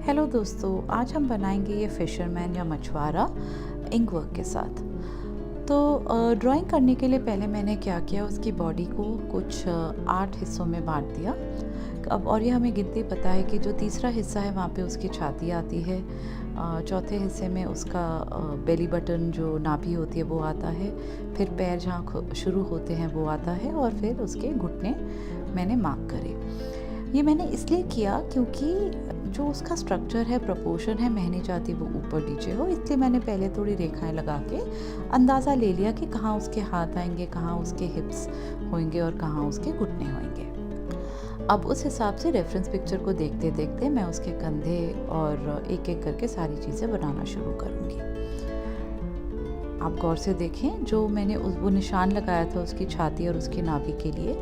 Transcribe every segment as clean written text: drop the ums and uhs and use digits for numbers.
Hello दोस्तों, आज हम बनाएंगे ये फिशरमैन या मछुआरा इंक वर्क के साथ। तो ड्राइंग करने के लिए पहले मैंने क्या किया, उसकी बॉडी को कुछ 8 हिस्सों में बांट दिया। अब और ये हमें गिनती पता है कि जो तीसरा हिस्सा है वहाँ पे उसकी छाती आती है, चौथे हिस्से में उसका बेली बटन जो नाभि होती है वो आता है, फिर पैर जहाँ शुरू होते हैं वो आता है, और फिर उसके घुटने मैंने मार्क करे। ये मैंने इसलिए किया क्योंकि जो उसका स्ट्रक्चर है, प्रोपोर्शन है, मैं नहीं चाहती वो ऊपर नीचे हो, इसलिए मैंने पहले थोड़ी रेखाएं लगा के अंदाज़ा ले लिया कि कहाँ उसके हाथ आएंगे, कहाँ उसके हिप्स होंगे और कहाँ उसके घुटने होंगे। अब उस हिसाब से रेफरेंस पिक्चर को देखते देखते मैं उसके कंधे और एक एक करके सारी चीज़ें बनाना शुरू करूँगी। आप गौर से देखें, जो मैंने वो निशान लगाया था उसकी छाती और उसकी नाभि के लिए,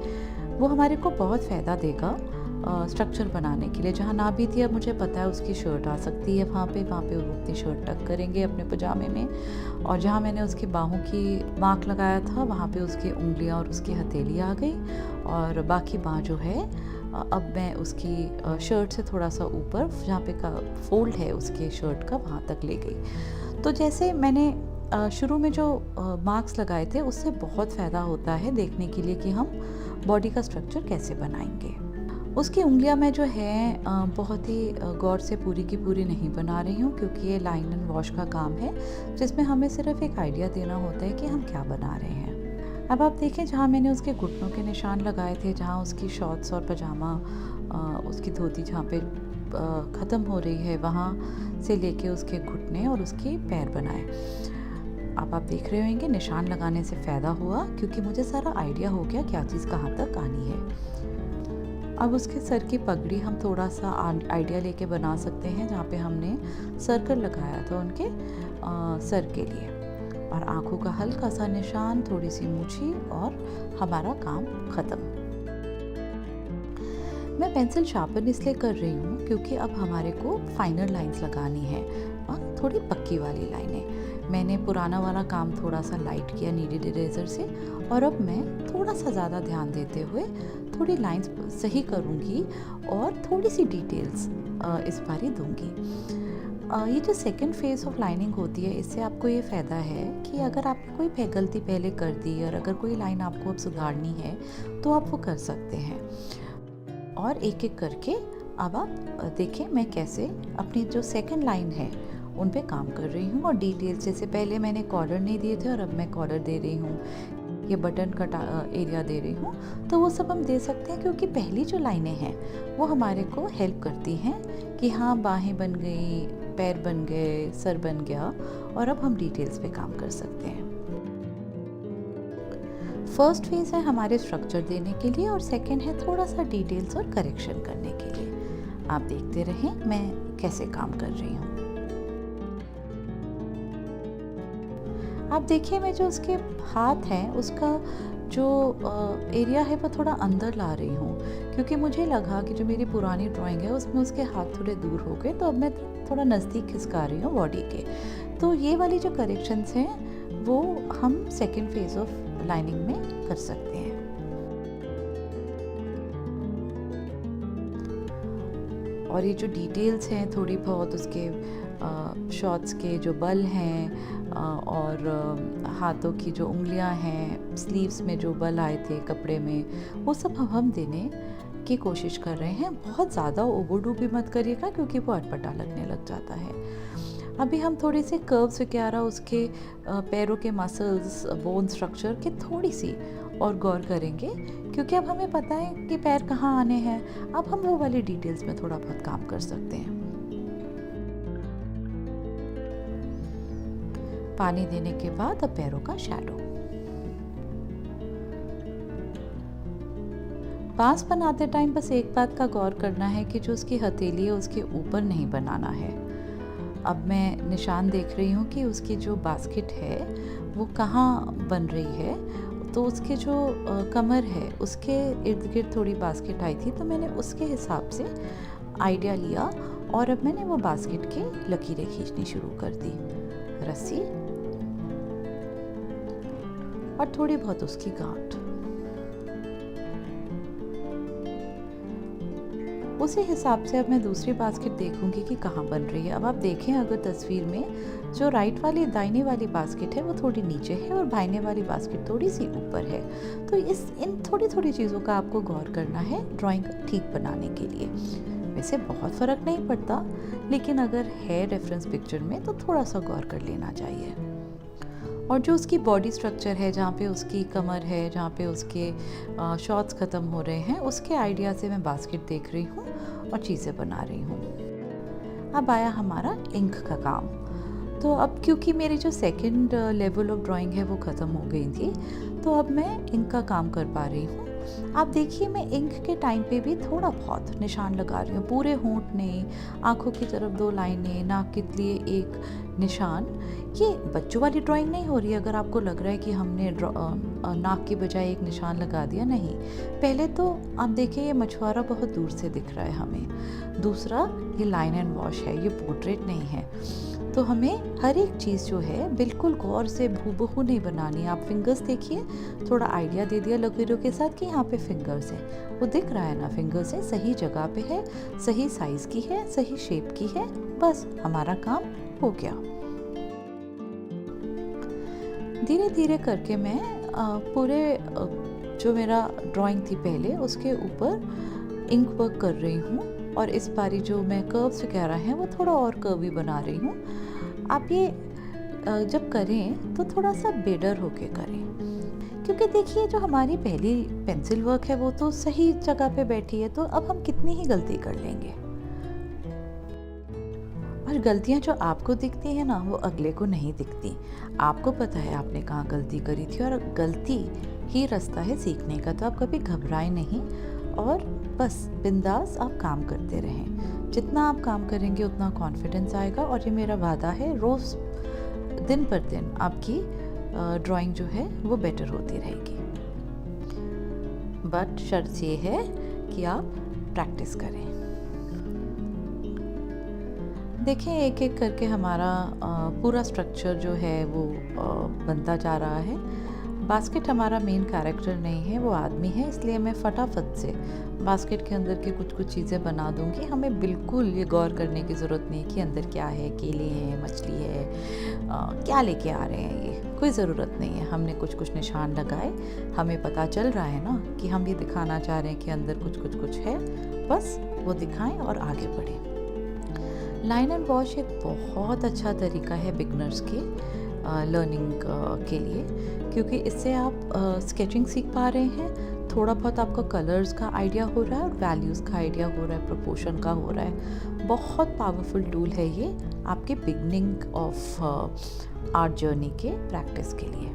वो हमारे को बहुत फ़ायदा देगा स्ट्रक्चर बनाने के लिए। जहाँ नाभि थी, अब मुझे पता है उसकी शर्ट आ सकती है वहाँ पे वो अपनी शर्ट टक करेंगे अपने पजामे में, और जहाँ मैंने उसकी बाहों की मार्क लगाया था वहाँ पे उसकी उंगलियाँ और उसकी हथेली आ गई, और बाकी बाँह जो है अब मैं उसकी शर्ट से थोड़ा सा ऊपर जहाँ पे का फोल्ड है उसके शर्ट का वहाँ तक ले गई। तो जैसे मैंने शुरू में जो मार्क्स लगाए थे उससे बहुत फ़ायदा होता है देखने के लिए कि हम बॉडी का स्ट्रक्चर कैसे बनाएंगे। उसकी उंगलियां मैं जो है बहुत ही गौर से पूरी की पूरी नहीं बना रही हूँ, क्योंकि ये लाइन एंड वॉश का काम है जिसमें हमें सिर्फ एक आइडिया देना होता है कि हम क्या बना रहे हैं। अब आप देखें, जहाँ मैंने उसके घुटनों के निशान लगाए थे, जहाँ उसकी शॉर्ट्स और पजामा, उसकी धोती जहाँ पे ख़त्म हो रही है, वहाँ से लेके उसके घुटने और उसके पैर बनाए। अब आप देख रहे होंगे निशान लगाने से फ़ायदा हुआ क्योंकि मुझे सारा आइडिया हो गया क्या चीज़ कहाँ तक आनी है। अब उसके सर की पगड़ी हम थोड़ा सा आइडिया लेके बना सकते हैं, जहाँ पे हमने सर्कल लगाया था उनके सर के लिए, और आँखों का हल्का सा निशान, थोड़ी सी मूछी, और हमारा काम ख़त्म। मैं पेंसिल शार्पन इसलिए कर रही हूँ क्योंकि अब हमारे को फाइनल लाइंस लगानी है, थोड़ी पक्की वाली लाइनें। मैंने पुराना वाला काम थोड़ा सा लाइट किया नीडेड इरेजर से, और अब मैं थोड़ा सा ज़्यादा ध्यान देते हुए थोड़ी लाइंस सही करूँगी और थोड़ी सी डिटेल्स इस बारी दूंगी। ये जो सेकंड फेज़ ऑफ लाइनिंग होती है, इससे आपको ये फ़ायदा है कि अगर आपने कोई गलती पहले कर दी और अगर कोई लाइन आपको अब सुधारनी है तो आप वो कर सकते हैं। और एक एक करके अब आप देखें मैं कैसे अपनी जो सेकंड लाइन है उन पे काम कर रही हूँ, और डिटेल्स जैसे पहले मैंने कॉर्डर नहीं दिए थे और अब मैं कॉर्डर दे रही हूँ, ये बटन का एरिया दे रही हूँ, तो वो सब हम दे सकते हैं क्योंकि पहली जो लाइनें हैं वो हमारे को हेल्प करती हैं कि हाँ बाहें बन गई, पैर बन गए, सर बन गया, और अब हम डिटेल्स पे काम कर सकते हैं। फर्स्ट फेज़ है हमारे स्ट्रक्चर देने के लिए, और सेकंड है थोड़ा सा डिटेल्स और करेक्शन करने के लिए। आप देखते रहें मैं कैसे काम कर रही हूँ। आप देखिए, मैं जो उसके हाथ हैं उसका जो एरिया है वो थोड़ा अंदर ला रही हूँ, क्योंकि मुझे लगा कि जो मेरी पुरानी ड्राइंग है उसमें उसके हाथ थोड़े दूर हो गए, तो अब मैं थोड़ा नज़दीक खिसका रही हूँ बॉडी के। तो ये वाली जो करेक्शंस हैं वो हम सेकेंड फेज़ ऑफ लाइनिंग में कर सकते हैं। और ये जो डिटेल्स हैं थोड़ी बहुत उसके शॉर्ट्स के जो बल हैं और हाथों की जो उंगलियां हैं, स्लीव्स में जो बल आए थे कपड़े में, वो सब हम देने की कोशिश कर रहे हैं। बहुत ज़्यादा ओवरडू भी मत करिएगा क्योंकि वो अटपटा लगने लग जाता है। अभी हम थोड़ी सी कर्व्स वगैरह उसके पैरों के मसल्स, बोन स्ट्रक्चर के थोड़ी सी और गौर करेंगे, क्योंकि अब हमें पता है कि पैर कहाँ आने हैं। अब हम वो वाली डिटेल्स में थोड़ा बहुत काम कर सकते हैं। पानी देने के बाद अब पैरों का शैडो। बांस बनाते टाइम बस एक बात का गौर करना है कि जो उसकी हथेली है उसके ऊपर नहीं बनाना है। अब मैं निशान देख रही हूँ कि उसकी जो बास्केट है वो कहाँ बन रही है, तो उसके जो कमर है उसके इर्द गिर्द थोड़ी बास्केट आई थी, तो मैंने उसके हिसाब से आइडिया लिया और अब मैंने वो बास्केट के लकीरें खींचनी शुरू कर दी, रस्सी और थोड़ी बहुत उसकी गांठ। उसी हिसाब से अब मैं दूसरी बास्केट देखूंगी कि कहाँ बन रही है। अब आप देखें अगर तस्वीर में, जो राइट वाली दाहिने वाली बास्केट है वो थोड़ी नीचे है और बाइने वाली बास्केट थोड़ी सी ऊपर है। तो इन थोड़ी थोड़ी चीज़ों का आपको गौर करना है ड्राइंग ठीक बनाने के लिए। वैसे बहुत फ़र्क नहीं पड़ता, लेकिन अगर है रेफरेंस पिक्चर में तो थोड़ा सा गौर कर लेना चाहिए। और जो उसकी बॉडी स्ट्रक्चर है, जहाँ पे उसकी कमर है, जहाँ पे उसके शॉर्ट्स ख़त्म हो रहे हैं, उसके आइडिया से मैं बास्केट देख रही हूँ और चीज़ें बना रही हूँ। अब आया हमारा इंक का काम। तो अब क्योंकि मेरी जो सेकंड लेवल ऑफ ड्राइंग है वो ख़त्म हो गई थी, तो अब मैं इंक का काम कर पा रही हूँ। आप देखिए मैं इंक के टाइम पे भी थोड़ा बहुत निशान लगा रही हूँ, पूरे होंठ नहीं, आँखों की तरफ 2 लाइनें, नाक के लिए एक निशान। ये बच्चों वाली ड्राइंग नहीं हो रही है। अगर आपको लग रहा है कि हमने नाक की बजाय एक निशान लगा दिया, नहीं। पहले तो आप देखिए ये मछुआरा बहुत दूर से दिख रहा है हमें। दूसरा, ये लाइन एंड वॉश है, ये पोर्ट्रेट नहीं है। तो हमें हर एक चीज़ जो है बिल्कुल गौर से हूबहू नहीं बनानी। आप फिंगर्स देखिए, थोड़ा आइडिया दे दिया लकीरों के साथ कि यहाँ पे फिंगर्स है, वो दिख रहा है ना, फिंगर्स है, सही जगह पे है, सही साइज़ की है, सही शेप की है, बस हमारा काम हो गया। धीरे धीरे करके मैं पूरे जो मेरा ड्राइंग थी पहले उसके ऊपर इंक वर्क कर रही हूँ, और इस बारी जो मैं कर्व्स वगैरह हैं वो थोड़ा और कर्वी बना रही हूँ। आप ये जब करें तो थोड़ा सा बेडर होके करें, क्योंकि देखिए जो हमारी पहली पेंसिल वर्क है वो तो सही जगह पे बैठी है, तो अब हम कितनी ही गलती कर लेंगे। और गलतियां जो आपको दिखती है ना, वो अगले को नहीं दिखती। आपको पता है आपने कहाँ गलती करी थी, और गलती ही रास्ता है सीखने का। तो आप कभी घबराएं नहीं और बस बिंदास आप काम करते रहें। जितना आप काम करेंगे उतना कॉन्फिडेंस आएगा, और ये मेरा वादा है, रोज़ दिन पर दिन आपकी ड्राइंग जो है वो बेटर होती रहेगी। बट शर्त ये है कि आप प्रैक्टिस करें। देखें एक एक करके हमारा पूरा स्ट्रक्चर जो है वो बनता जा रहा है। बास्केट हमारा मेन कैरेक्टर नहीं है, वो आदमी है, इसलिए मैं फटाफट से बास्केट के अंदर की कुछ कुछ चीज़ें बना दूंगी। हमें बिल्कुल ये गौर करने की ज़रूरत नहीं कि अंदर क्या है, केले हैं, मछली है, क्या लेके आ रहे हैं, ये कोई ज़रूरत नहीं है। हमने कुछ कुछ निशान लगाए, हमें पता चल रहा है ना कि हम ये दिखाना चाह रहे हैं कि अंदर कुछ कुछ कुछ है, बस वो दिखाएं और आगे बढ़ें। लाइन एंड वॉश एक बहुत अच्छा तरीका है बिगनर्स के लर्निंग के लिए, क्योंकि इससे आप स्केचिंग सीख पा रहे हैं, थोड़ा बहुत आपका कलर्स का आइडिया हो रहा है और वैल्यूज़ का आइडिया हो रहा है, प्रोपोर्शन का हो रहा है। बहुत पावरफुल टूल है ये आपके बिगनिंग ऑफ आर्ट जर्नी के प्रैक्टिस के लिए।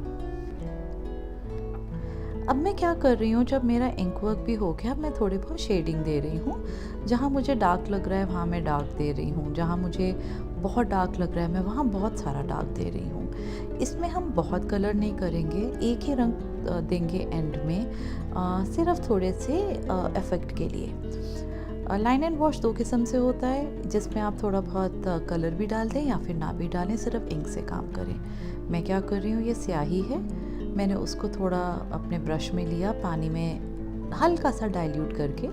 अब मैं क्या कर रही हूँ, जब मेरा इंक वर्क भी हो गया, अब मैं थोड़ी बहुत शेडिंग दे रही हूँ। जहाँ मुझे डार्क लग रहा है वहाँ मैं डार्क दे रही हूँ, जहाँ मुझे बहुत डार्क लग रहा है मैं वहाँ बहुत सारा डार्क दे रही हूँ। इसमें हम बहुत कलर नहीं करेंगे, एक ही रंग देंगे एंड में, सिर्फ थोड़े से इफ़ेक्ट के लिए। लाइन एंड वॉश 2 किस्म से होता है, जिसमें आप थोड़ा बहुत कलर भी डाल दें या फिर ना भी डालें, सिर्फ इंक से काम करें। मैं क्या कर रही हूँ, ये स्याही है, मैंने उसको थोड़ा अपने ब्रश में लिया, पानी में हल्का सा डाइल्यूट करके।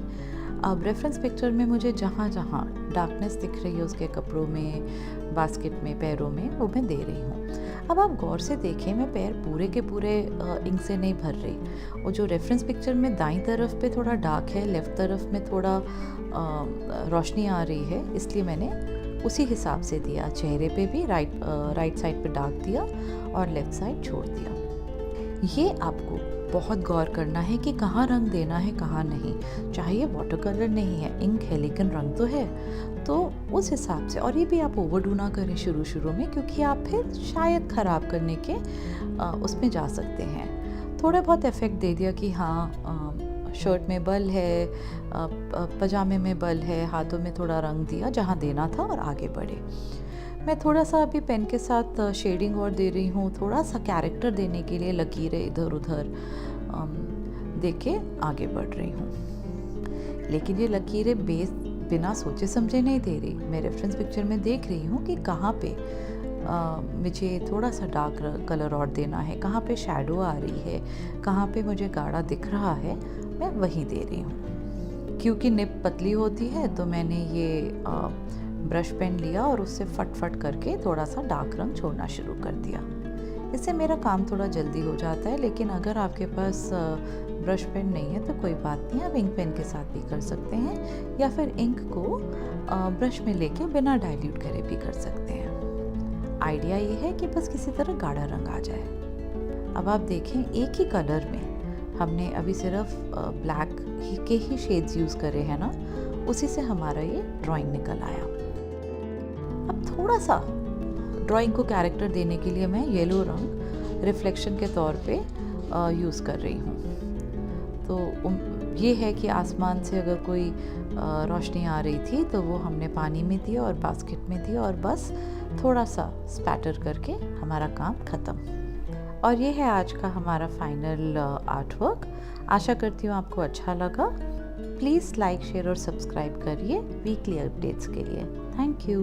अब रेफरेंस पिक्चर में मुझे जहाँ जहाँ डार्कनेस दिख रही है उसके कपड़ों में, बास्केट में, पैरों में, वो मैं दे रही हूँ। अब आप गौर से देखें, मैं पैर पूरे के पूरे इंक से नहीं भर रही। और जो रेफरेंस पिक्चर में दाईं तरफ पे थोड़ा डार्क है, लेफ़्ट तरफ में थोड़ा रोशनी आ रही है, इसलिए मैंने उसी हिसाब से दिया। चेहरे पे भी राइट साइड पे डार्क दिया और लेफ़्ट साइड छोड़ दिया। ये आपको बहुत गौर करना है कि कहाँ रंग देना है, कहाँ नहीं। चाहे ये वाटर कलर नहीं है, इंक है, लेकिन रंग तो है, तो उस हिसाब से। और ये भी आप ओवरडू ना करें शुरू में, क्योंकि आप फिर शायद ख़राब करने के उसमें जा सकते हैं। थोड़ा बहुत इफ़ेक्ट दे दिया कि हाँ शर्ट में बल है, पजामे में बल है, हाथों में थोड़ा रंग दिया जहाँ देना था और आगे बढ़े। मैं थोड़ा सा अभी पेन के साथ शेडिंग और दे रही हूँ, थोड़ा सा कैरेक्टर देने के लिए लकीरें इधर उधर दे के आगे बढ़ रही हूँ। लेकिन ये लकीरें बिना सोचे समझे नहीं दे रही। मैं रेफरेंस पिक्चर में देख रही हूँ कि कहाँ पे मुझे थोड़ा सा डार्क कलर और देना है, कहाँ पे शैडो आ रही है, कहाँ पे मुझे गाढ़ा दिख रहा है, मैं वही दे रही हूँ। क्योंकि निब पतली होती है तो मैंने ये ब्रश पेन लिया और उससे फट फट करके थोड़ा सा डार्क रंग छोड़ना शुरू कर दिया। इससे मेरा काम थोड़ा जल्दी हो जाता है, लेकिन अगर आपके पास ब्रश पेन नहीं है तो कोई बात नहीं, आप इंक पेन के साथ भी कर सकते हैं या फिर इंक को ब्रश में लेके बिना डाइल्यूट करे भी कर सकते हैं। आइडिया ये है कि बस किसी तरह गाढ़ा रंग आ जाए। अब आप देखें एक ही कलर में हमने अभी सिर्फ ब्लैक के ही शेड्स यूज़ करे हैं ना, उसी से हमारा ये ड्राइंग निकल आया। अब थोड़ा सा ड्राइंग को कैरेक्टर देने के लिए मैं येलो रंग रिफ्लेक्शन के तौर पे यूज़ कर रही हूँ। तो ये है कि आसमान से अगर कोई रोशनी आ रही थी तो वो हमने पानी में दी और बास्केट में दी और बस थोड़ा सा स्पैटर करके हमारा काम ख़त्म। और ये है आज का हमारा फाइनल आर्ट वर्क। आशा करती हूँ आपको अच्छा लगा। प्लीज़ लाइक, शेयर और सब्सक्राइब करिए वीकली अपडेट्स के लिए। Thank you.